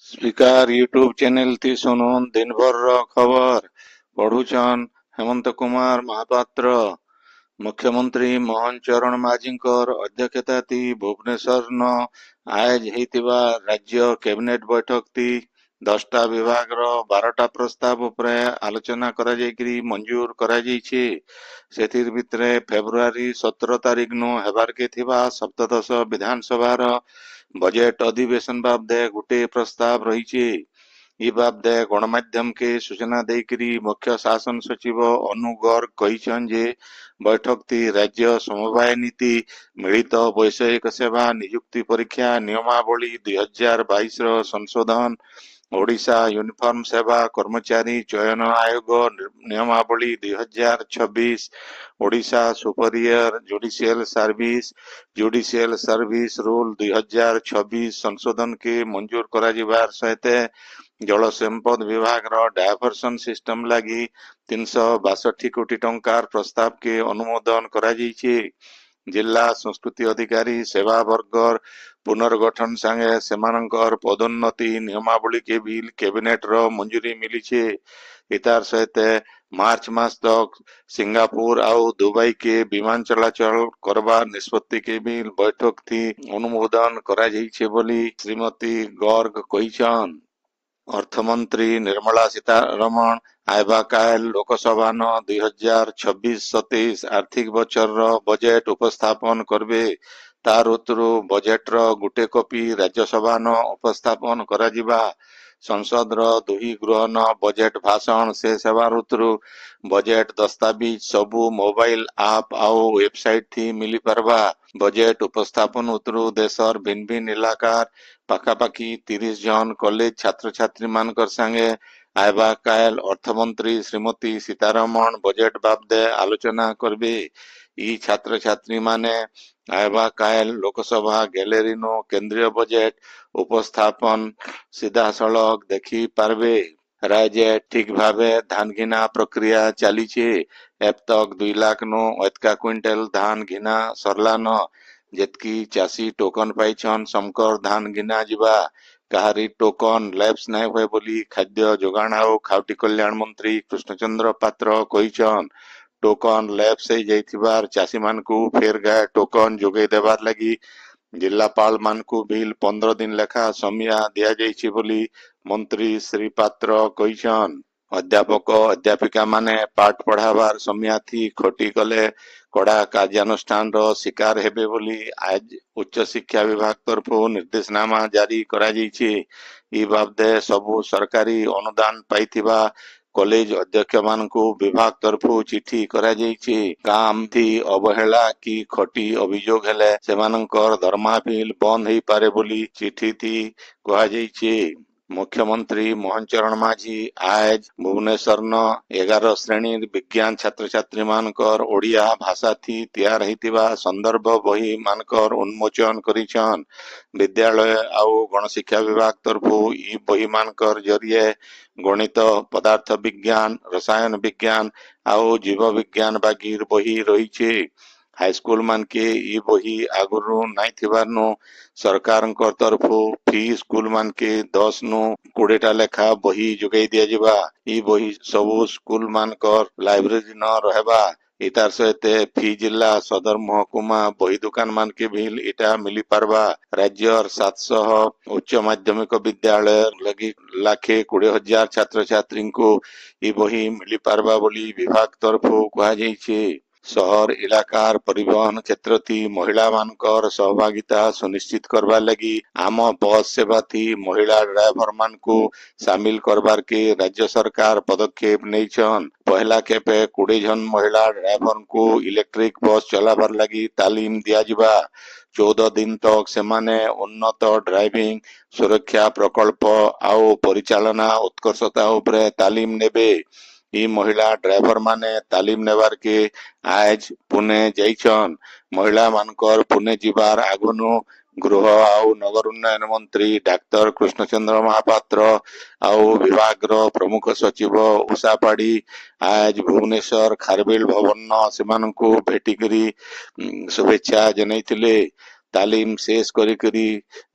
Speaker YouTube channel ती सुनुन दिन भर रो खबर पढ़ुचन हेमंत कुमार महापात्र। मुख्यमंत्री मोहन चरण माझींकर अध्यक्षताती भुवनेश्वर न आयोज हेतिबा राज्य कैबिनेट बैठक ती 10टा विभाग रो 12टा प्रस्ताव उपरे आलोचना करा जायकरी मंजूर करा जायछि। सेथिर भितरे फेब्रुआरी 17 तारिख नु हेबार के थिबा सप्तदश विधानसभा रो बजेट अधिवेशन बाबदे गोटे प्रस्ताव रही। इ बाबदे गणमाध्यम के सूचना देकरी मुख्य शासन सचिव अनु गर्ग कहिछन जे बैठक ती राज्य समवाय नीति मिलित वैषयिक सेवा नियुक्ति परीक्षा नियमावली 2022 रो संशोधन ओडिशा यूनिफॉर्म सेवा कर्मचारी चयन आयोग नियमावली 2026 Odisha superior judicial service rule 2026 संशोधन के मंजूर कराଯିबार सहित जल संपद विभाग रो डायवर्सन सिस्टम लगी 362 कोटी टंकार प्रस्ताव के अनुमोदन करा जायछि। जिला संस्कृति अधिकारी सेवा वर्गर पुनर्गठन संगे सेमानकर पदोन्नति नियमावली के बिल कैबिनेट रो मंजूरी मिली छे। इतार सहित मार्च मास तक सिंगापुर और दुबई के विमान चलाचल करवा निष्पत्ति के बिल बैठक थी अनुमोदन करा जायछि बोली श्रीमती गर्ग कहिछन। अर्थमंत्री निर्मला सीतारमण आयबा काल लोकसभा न 2026-27 आर्थिक बचर रो बजेट उपस्थापन करबे। तार उतरु बजेट रो गुटे कॉपी राज्यसभा न उपस्थापन कराजिबा। संसद रो दुही गृह न बजेट भाषण से सेवार उतरु बजेट दस्तावेज सबू मोबाइल ऐप आउ वेबसाइट थी मिली पारबा। बजेट उपस्थापन उतरु देशर भिन्न भिन्न इलाकार पाखापाखि 30 जन कॉलेज छात्र छात्री मानकर संगे आयबा काल अर्थमंत्री श्रीमती सीतारमण बजेट बाबदे आलोचना करबे। ई छात्र छात्री माने आयबा काल लोकसभा गैलरी नो केंद्रीय बजेट उपस्थापन सीधा सड़क देखी पारबे। राज्य ठीक भावे धान घिना प्रक्रिया चली छे। अब तक 2 लाख नो अतका क्विंटल धान घिना सरला न जेतकी चासी टोकन पाइछन समकर धान घिना जिबा। काहारी टोकन लैप्स नहीं हुए बोली खाद्य जोगाण और खाउटी कल्याण मंत्री कृष्णचंद्र पात्र कहिछन। टोकन लैप्स से जाइथिबार चासी मानकू फेर गाय टोकन जोगे देबार लगी जिलापाल मानकू बिल 15 दिन लेखा समय दिया जाइछि बोली मंत्री श्री पात्र कहिछन। अध्यापक अध्यापिका माने पाठ पढ़ाबार समय थी खटी कले कड़ा कार्यानुष्ठान रो शिकार हेबे बोली आज उच्च शिक्षा विभाग तरफ निर्देशनामा जारी करा जाइछि। ई बाबदे सबु सरकारी अनुदान पाइथिबा कॉलेज अध्यक्ष मानकू विभाग तरफ चिठी करा जाइछि। काम थी अवहेला की खटी अभियोग हेले सेमानकर दरमा बिल बंद हेई पारे बोली चिठी थी कहा जाइछि। मुख्यमंत्री मोहन चरण माझी आज भुवनेश्वर न 11 श्रेणी विज्ञान छात्र छात्री मानकर ओडिया भाषा थी तैयार हेतिबा संदर्भ बही मानकर उन्मोचन करिछन। विद्यालय आउ गणशिक्षा विभाग तरफ ई बही मानकर जरिए गणित पदार्थ विज्ञान रसायन विज्ञान आउ जीव विज्ञान बागीर बही रही। हाईस्कूल मान के ई बही आगुरु नाई थिबार नु सरकार तरफ फी स्कूल मान के 10 नु 20 टा लेखा बही जोगाई दिया जिबा। ई बही सबु स्कूल मान कर लाइब्रेरी न रहबा। इतार सहित फी जिला सदर महकुमा बही दुकान मान के बिल इटा मिली पारबा। राज्य 700 उच्च माध्यमिक विद्यालय लगी 1,20,000 छात्र छात्री को ई बही मिली पारबा बोली विभाग तरफ कहा जाइछि। शहर इलाकार परिवहन क्षेत्र थी महिला मानकर सहभागिता सुनिश्चित करवा लगी आम बस सेवा थी महिला ड्राइवर मान को शामिल करवार के राज्य सरकार पदक्षेप नैछन। पहला केपे 20 जन महिला ड्राइवर को इलेक्ट्रिक बस चलाबार लगी तालीम दिया जिबा। 14 दिन तक सेमाने उन्नत ड्राइविंग सुरक्षा प्रकल्प आउ परिचालना उत्कर्षता उपरे तालीम नेबे। ई महिला ड्राइवर माने तालीम नेबार के आज पुणे जाइछन। महिला मानकर पुणे जिबार आगुनु गृह आउ नगर उन्नयन मंत्री डाक्टर कृष्णचंद्र महापात्र आउ विभाग रो प्रमुख सचिव उषा पाड़ी आज भुवनेश्वर खारबिल भवन न सेमानकू भेटिकरी शुभेच्छा जनैथिले। तालीम शेष करी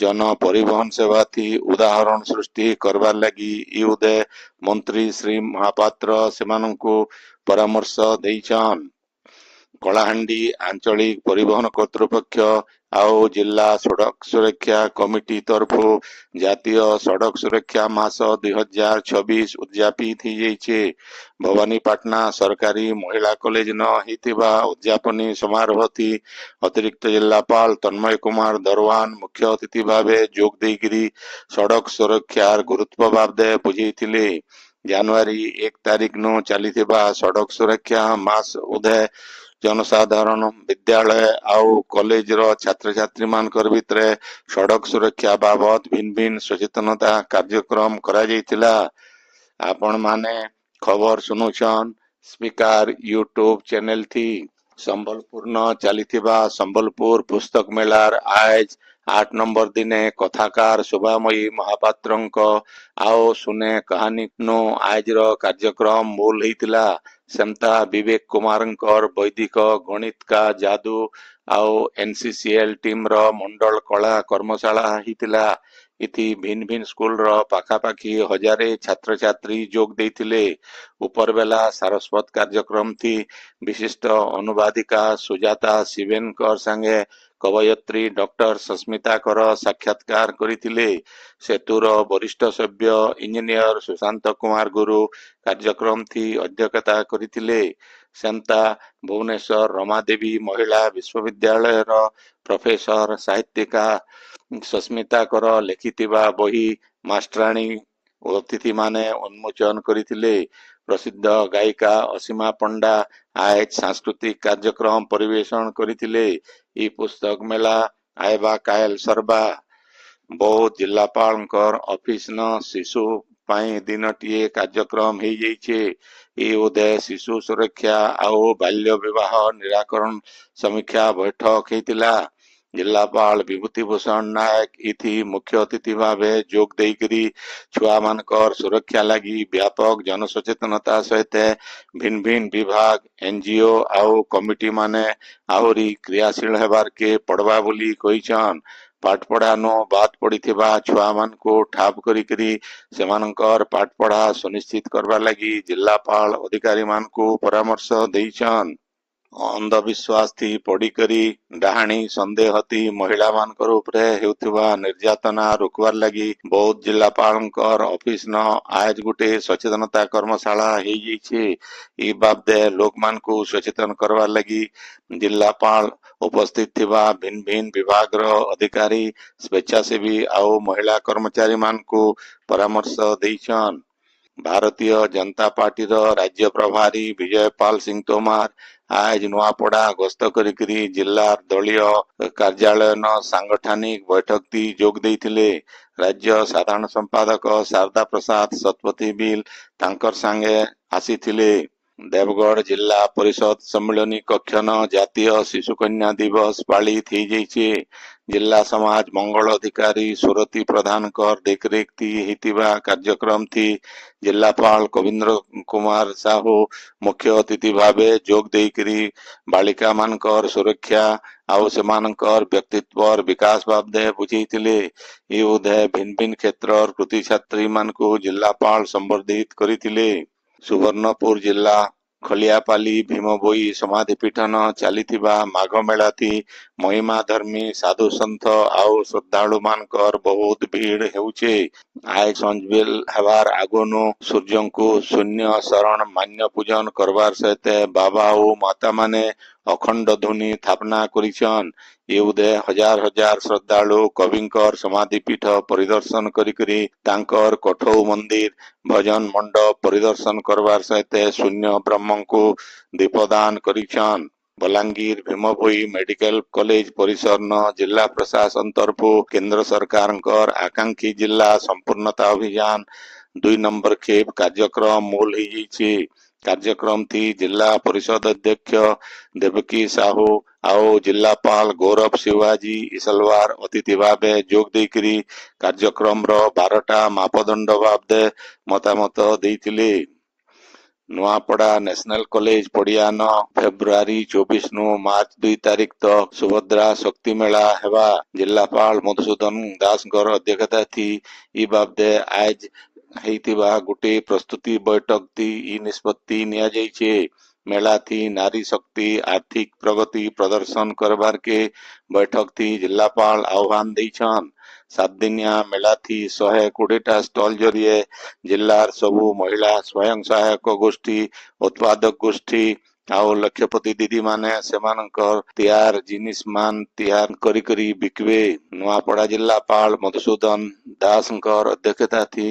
जन परिवहन सेवा थी उदाहरण सृष्टि करवार लगी उदय मंत्री श्री महापात्र सेमानंकु परामर्श देइछन। कलाहांडी आंचलिक परिवहन कर्तृपक्ष आउ जिला सड़क सुरक्षा कमिटी तरफु जातीय सड़क सुरक्षा मास 2026 उद्यापित होइछे। भवानीपाटना सरकारी महिला कॉलेज न हितिबा उद्यापनी समारोह थी अतिरिक्त जिलापाल तन्मय कुमार दरवान मुख्य अतिथि भावे जोग देइकिरी सड़क सुरक्षार गुरुत्व बाबदे बुझेइथिले। जनवरी 1 तारिख नु चलीथिबा सड़क सुरक्षा मास उदय जनसाधारण विद्यालय आउ कॉलेज रो छात्र छात्री मानकर भितरे सड़क सुरक्षा बाबद भिन्न भिन्न सचेतनता कार्यक्रम करा जायतिला। आपण माने खबर सुनुछन स्पीकर यूट्यूब चैनल थी। संबलपुर न चलीथिबा संबलपुर पुस्तक मेलार आज 8 नंबर दिने कथाकार शोभामयी महापात्रंक आओ सुने कहानी नो आज रो कार्यक्रम मूल हितिला। सेमता विवेक कुमारंकर वैदिक गणित का जादू आओ एनसीसीएल टीम रो मंडल कला कर्मशाला हितिला। इति भिन्न भिन्न स्कूल रो पाखापाखी हजारे छात्र छात्री जोग देइथिले। ऊपर बेला सारस्वत कार्यक्रम थी विशिष्ट अनुवादिका सुजाता शिवेनकर संगे कवयत्री डॉक्टर सस्मिता कर साक्षात्कार करिथिले। सेतुर वरिष्ठ सभ्य इंजीनियर सुशांत कुमार गुरु कार्यक्रम थी अध्यक्षता करिथिले। सेमता भुवनेश्वर रमादेवी महिला विश्वविद्यालय रो प्रोफेसर साहित्यिका सस्मिता कर लिखिथिबा बही मास्टराणी अतिथि माने उन्मोचन करिथिले। प्रसिद्ध गायिका असीमा पंडा आज सांस्कृतिक कार्यक्रम परिवेशन करिथिले। ई पुस्तक मेला आयबा कायल सरबा बौद्ध जिलापालकर ऑफिस न शिशु पाई दिनटीए कार्यक्रम हो जाइछे। ई उदय शिशु सुरक्षा आउ बाल्य विवाह निराकरण समीक्षा बैठक हेतिला। जिलापाल विभूति भूषण नायक इथि मुख्य अतिथि भावे जोग देइकरी छुआ मानकर सुरक्षा लगी व्यापक जनसचेतनता सहित भिन्न भिन्न विभाग एनजीओ आउ कमिटी माने आहुरी क्रियाशील हेबार के पड़वा बोली कहिछन। पाठ पढ़ा नो बात पड़ीथिबा छुआ मान को ठाप करी सेमानकर पाठ पढ़ा सुनिश्चित करबा लगी जिलापाल अधिकारी मान को परामर्श देइछन। अंधविश्वास थी पड़ीकरी डाहाणी संदेह थी महिला मानकर उपरे हेउथिबा निर्यातना रोकवार लगी बौद्ध जिलापालकर ऑफिस न आज गुटे सचेतनता कर्मशाला हो जाइछे। ई बाबदे लोक मान को सचेतन करवार लगी जिलापाल उपस्थित थिबा भिन्न भिन्न विभाग रो अधिकारी स्वेच्छासेवी आउ महिला कर्मचारी मान को परामर्श देइछन। भारतीय जनता पार्टी रो राज्य प्रभारी विजयपाल सिंह तोमार आज नुआपड़ा गस्त करी जिला दलीय कार्यालय न सांगठनिक बैठक ती जोग देइथिले। राज्य साधारण संपादक शारदा प्रसाद शतपथी बिल तांकर संगे आसीथिले। देवगढ़ जिला परिषद सम्मेलनी कक्ष न जातीय शिशु कन्या दिवस पालित हो जाइछे। जिला समाज मंगल अधिकारी सुरती प्रधान कर देखरेख थी हितिबा कार्यक्रम थी जिलापाल कविंद्र कुमार साहू मुख्य अतिथि भावे जोग देइकरी बालिका मानकर सुरक्षा आउ सेमानकर व्यक्तित्व और विकास बाबदे बुझेइथिले। ई उदय भिन्न भिन्न क्षेत्र और कृति छात्री मान को जिलापाल संबर्धित करिथिले। सुवर्णपुर जिला खलियापाली भीमबोई समाधिपीठ न चलीथिबा माघ मेला थी महिमा धर्मी साधु संत आउ श्रद्धालु मानकर बहुत भीड़ हेउछे। आय संजबेल हेबार आगोनु सूर्यंकु शून्य शरण मान्य पूजन करवार सहित बाबा और माता माने अखंड ध्वनि स्थापना करिछन। ये उदय हजार हजार श्रद्धालु कविंकर समाधिपीठ परिदर्शन करी तांकर कठौ मंदिर भजन मंडप परिदर्शन करवार सहित शून्य ब्रह्म को दीपदान करिछन। बलांगीर भीमभोई मेडिकल कॉलेज परिसर न जिला प्रशासन तरफु केंद्र सरकार आकांक्षी जिला संपूर्णता अभियान 2 नंबर खेप कार्यक्रम मूल ही कार्यक्रम थी जिला परिषद अध्यक्ष देवकी साहू आओ जिलापाल गौरव शिवाजी इसलवार अतिथि भावे जोग देइकरी कार्यक्रम रो 12टा मापदंड बाबदे मतामत देइथिले। नुआपड़ा नेशनल कॉलेज पड़ियान फेब्रुआरी 24 नु मार्च 2 तारीख तक सुभद्रा शक्ति मेला हेबा जिलापाल मधुसूदन दासଙ୍କର अध्यक्षता थी ई बाबदे आज ହେଇଥିବା गोटे प्रस्तुति बैठक थी ई निष्पत्ति निया जाइछे मेला थी नारी शक्ति आर्थिक प्रगति प्रदर्शन करबार के बैठक थी जिलापाल आह्वान देछन 7 दिनिया मेला थी 120टा स्टॉल जरिए जिल्लार सबू महिला स्वयं सहायक गोष्ठी उत्पादक गोष्ठी ଆଉ ଲକ୍ଷପତି ଦିଦି ମାନେ ସେମାନଙ୍କର ତିଆର ଜିନିଷ ମାନ ତିଆର କରି କରି ବିକିବେ ନୂଆପଡା ଜିଲ୍ଲାପାଳ ମଧୁସୂଦନ ଦାସଙ୍କର ଅଧ୍ୟକ୍ଷତା थी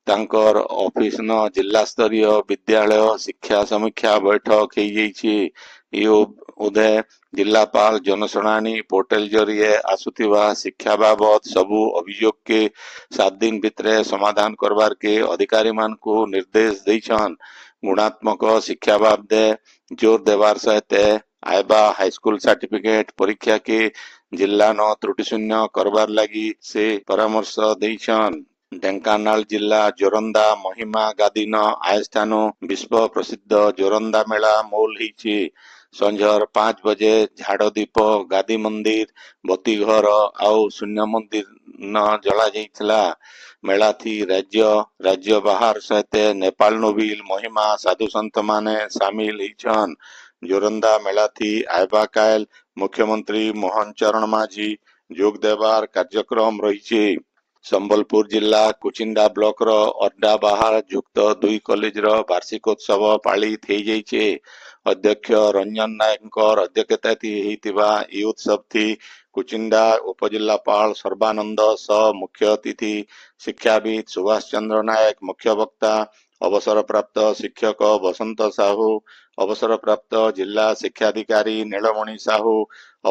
ତାଙ୍କର ଅଫିସ ନ ଜିଲ୍ଲା ସ୍ତରୀୟ ବିଦ୍ୟାଳୟ ଶିକ୍ଷା ସମୀକ୍ଷା बैठक ହେଇଯାଇଛି ଏ ଉଦୟ जिलापाल जनशुणानी पोर्टल जरिए आसुथिबा शिक्षा बाबद सबू अभियोग के 7 दिन भितरे समाधान करबार के अधिकारी मान को निर्देश देछन गुणात्मक शिक्षा बाबदे जोर देवार सहित आयबा हाईस्कूल सर्टिफिकेट परीक्षा के जिला न त्रुटि शून्य करबार लगी से परामर्श देछन ढेंकानाल जिला जोरंदा महिमा गादीन आयस्थान विश्व प्रसिद्ध जोरंदा मेला मौल ହେଇଛି संझर 5 बजे झाड़ दीप गादी मंदिर बती घर आउ शून्य मंदिर न जला जाइथिला मेला थी राज्य बाहर सहित नेपाल नोबिल महिमा साधु संत माने शामिल ହେଇଛन जोरंदा मेला थी आयबा कायल मुख्यमंत्री मोहन चरण माझी जोग देवार कार्यक्रम रहिছে संबलपुर जिला कुचिंडा ब्लॉक रो अड्डा बाहर युक्त 2 कॉलेज रो वार्षिकोत्सव पालित हो जाइछे अध्यक्ष रंजन नायक अध्यक्षता होइतिबा ई उत्सव थी कुचिंडा उपजिल्लापाल सर्बानंद स मुख्य अतिथि शिक्षाविद सुभाष चंद्र नायक मुख्य वक्ता अवसर प्राप्त शिक्षक बसंत साहू अवसर प्राप्त जिला शिक्षाधिकारी नीलमणि साहू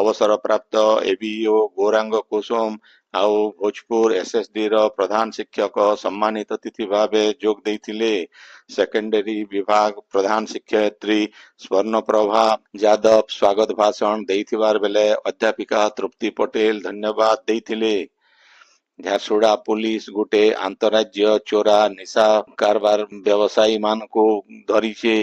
अवसर प्राप्त एबीओ गौरांग कुसुम आउ भोजपुर एसएसडी रो प्रधान शिक्षक सम्मानित अतिथि भावे जोग देइथिले सेकेंडरी विभाग प्रधान शिक्षयित्री स्वर्णप्रभा यादव स्वागत भाषण देइथिबार बेले अध्यापिका तृप्ति पटेल धन्यवाद देइथिले झारसुड़ा पुलिस गोटे अंतरराज्य चोरा निशा कारबार व्यवसायी मान को धरीछे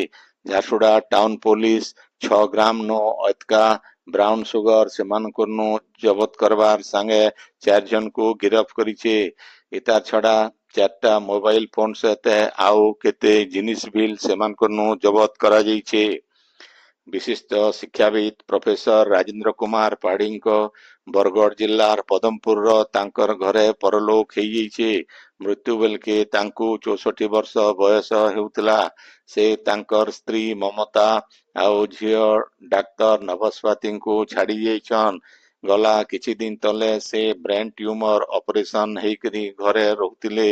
झारसुड़ा टाउन पुलिस 6 ग्राम नो अतका ब्राउन सुगर सेमानको नो जबत करबार संगे 4 जन को गिरफ्त करिछे इतार छड़ा 4टा मोबाइल फोन सहित आउ केते जिनिस बिल सेमानको नो जबत करा जाइछे विशिष्ट शिक्षाविद प्रोफेसर राजेंद्र कुमार पाढ़ी बरगढ़ जिलार पदमपुर रो तांकर घरे परलोक हो जाइछे मृत्यु बेल के तांकु 64 वर्ष बयस हेउतला से तांकर स्त्री ममता आउ झियो डाक्टर नभस्वाती को छाड़ी जाइछन गला किछि दिन तले से ब्रेन ट्यूमर ऑपरेशन हेकरी घरे रहउतिले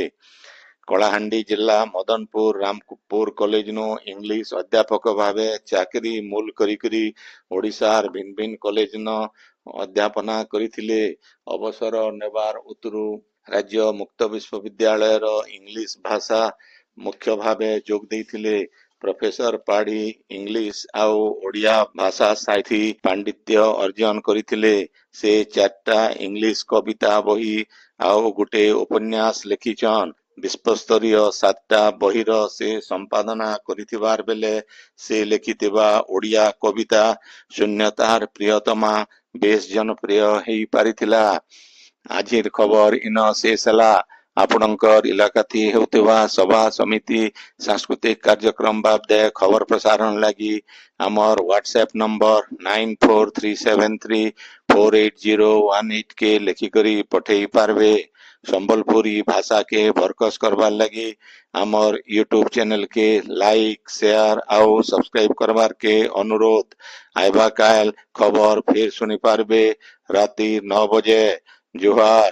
कलाहांडी जिला मदनपुर रामपुर कॉलेज नो इंग्लिश अध्यापक भावे चाकरी मूल करी ओडिशार भिन्न भिन्न कॉलेज न अध्यापना करिथिले अवसर नेबार उतरु राज्य मुक्त विश्वविद्यालय रो इंग्लिश भाषा मुख्य भावे जोग देइथिले प्रोफेसर पाढ़ी इंग्लिश आउ ओडिया भाषा साहित्य पांडित्य अर्जन करिथिले से 4टा इंग्लिश कविता बही आउ गुटे उपन्यास लिखिछन विश्वस्तरीय 7टा बहिर से संपादना करिथिबार बेले से लिखिथिबा ओडिया कविता शून्यतार प्रियतमा बेस जनप्रिय हेई पारिथिला आजिर खबर इन शेष हला आपणकर इलाका थी हेउथिबा सभा समिति सांस्कृतिक कार्यक्रम बाबदे खबर प्रसारण लगी आमर व्हाट्सएप नंबर 9437348018 के लिखिकरी पठेई पारबे संबलपुरी भाषा के भरकस करबार लगी आमर यूट्यूब चैनल के लाइक शेयर आउ सब्सक्राइब करबार के अनुरोध आइबा काल खबर फिर सुनी पारबे राति 9 बजे जोहार।